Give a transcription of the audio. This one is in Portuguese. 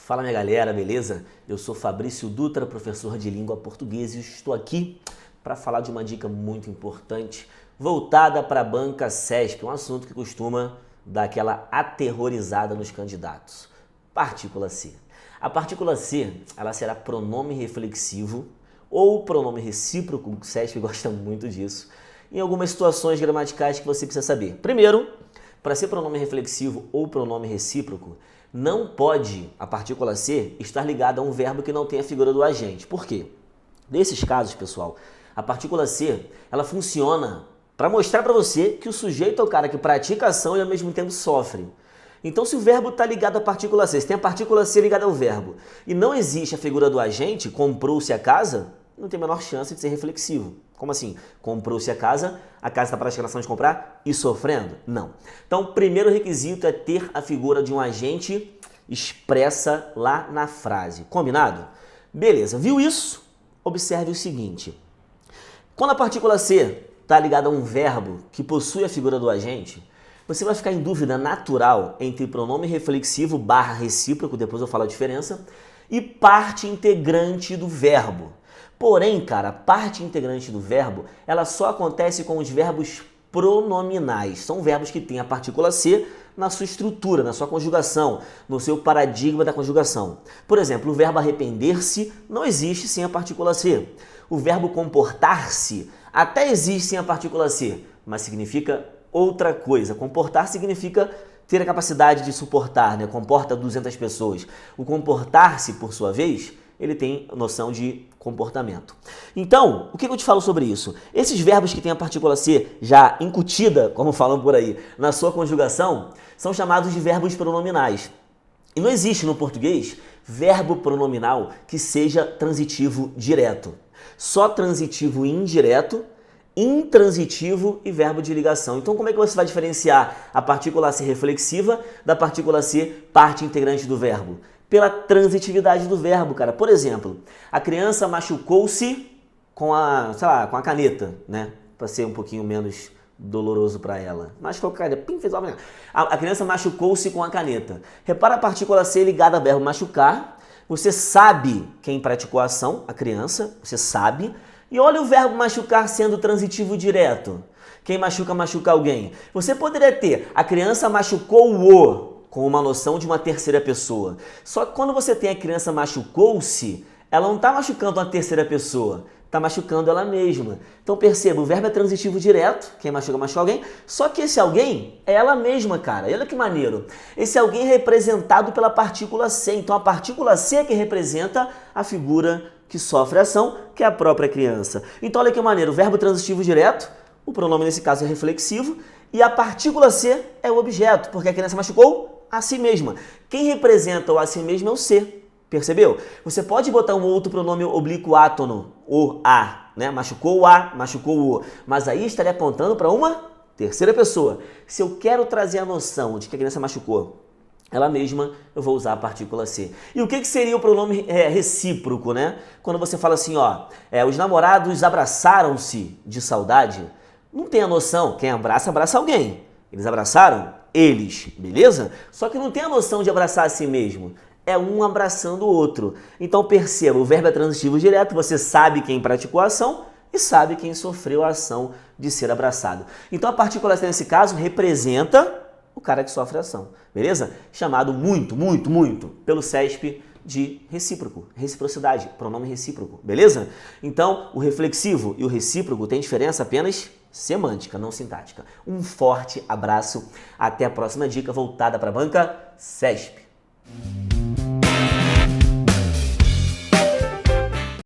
Fala minha galera, beleza? Eu sou Fabrício Dutra, professor de língua portuguesa e estou aqui para falar de uma dica muito importante voltada para a banca CESP, um assunto que costuma dar aquela aterrorizada nos candidatos. Partícula C. A partícula C, ela será pronome reflexivo ou pronome recíproco, o CESP gosta muito disso, em algumas situações gramaticais que você precisa saber. Primeiro, para ser pronome reflexivo ou pronome recíproco, não pode a partícula C estar ligada a um verbo que não tem a figura do agente. Por quê? Nesses casos, pessoal, a partícula C, ela funciona para mostrar para você que o sujeito é o cara que pratica a ação e ao mesmo tempo sofre. Então, se o verbo está ligado à partícula C, se tem a partícula C ligada ao verbo e não existe a figura do agente, comprou-se a casa, não tem a menor chance de ser reflexivo. Como assim? Comprou-se a casa está praticando a ação de comprar e sofrendo? Não. Então, o primeiro requisito é ter a figura de um agente expressa lá na frase. Combinado? Beleza, viu isso? Observe o seguinte. Quando a partícula C está ligada a um verbo que possui a figura do agente, você vai ficar em dúvida natural entre pronome reflexivo barra recíproco, depois eu falo a diferença, e parte integrante do verbo. Porém, cara, a parte integrante do verbo, ela só acontece com os verbos pronominais. São verbos que têm a partícula C na sua estrutura, na sua conjugação, no seu paradigma da conjugação. Por exemplo, o verbo arrepender-se não existe sem a partícula C. O verbo comportar-se até existe sem a partícula C, mas significa outra coisa. Comportar significa ter a capacidade de suportar, né? Comporta 200 pessoas. O comportar-se, por sua vez, ele tem noção de comportamento. Então, o que eu te falo sobre isso? Esses verbos que têm a partícula C já incutida, como falam por aí, na sua conjugação, são chamados de verbos pronominais. E não existe no português verbo pronominal que seja transitivo direto. Só transitivo indireto, intransitivo e verbo de ligação. Então, como é que você vai diferenciar a partícula C reflexiva da partícula C parte integrante do verbo? Pela transitividade do verbo, cara. Por exemplo, a criança machucou-se com a caneta, né? Para ser um pouquinho menos doloroso para ela. Machucou com a caneta. Pim, fez uma... A criança machucou-se com a caneta. Repara a partícula C ligada ao verbo machucar. Você sabe quem praticou a ação, a criança. Você sabe. E olha o verbo machucar sendo transitivo direto. Quem machuca, machuca alguém. Você poderia ter a criança machucou-o com uma noção de uma terceira pessoa. Só que quando você tem a criança machucou-se, ela não está machucando uma terceira pessoa, está machucando ela mesma. Então perceba, o verbo é transitivo direto, quem machuca, machuca alguém, só que esse alguém é ela mesma, cara. E olha que maneiro. Esse alguém é representado pela partícula C. Então a partícula C é que representa a figura que sofre a ação, que é a própria criança. Então olha que maneiro, o verbo transitivo direto, o pronome nesse caso é reflexivo, e a partícula C é o objeto, porque a criança machucou a si mesma. Quem representa o a si mesmo é o C. Percebeu? Você pode botar um outro pronome oblíquo átono, o a, né? Machucou o a, machucou o, mas aí estaria apontando para uma terceira pessoa. Se eu quero trazer a noção de que a criança machucou ela mesma, eu vou usar a partícula C. E o que seria o pronome recíproco, né? Quando você fala assim, ó, os namorados abraçaram-se de saudade, não tem a noção, quem abraça, abraça alguém. Eles abraçaram? Eles, beleza? Só que não tem a noção de abraçar a si mesmo. É um abraçando o outro. Então perceba, o verbo é transitivo direto, você sabe quem praticou a ação e sabe quem sofreu a ação de ser abraçado. Então a partícula C nesse caso representa o cara que sofre a ação, beleza? Chamado muito pelo CESP de recíproco, reciprocidade, pronome recíproco, beleza? Então o reflexivo e o recíproco têm diferença apenas semântica, não sintática. Um forte abraço, até a próxima dica voltada para a banca CESP.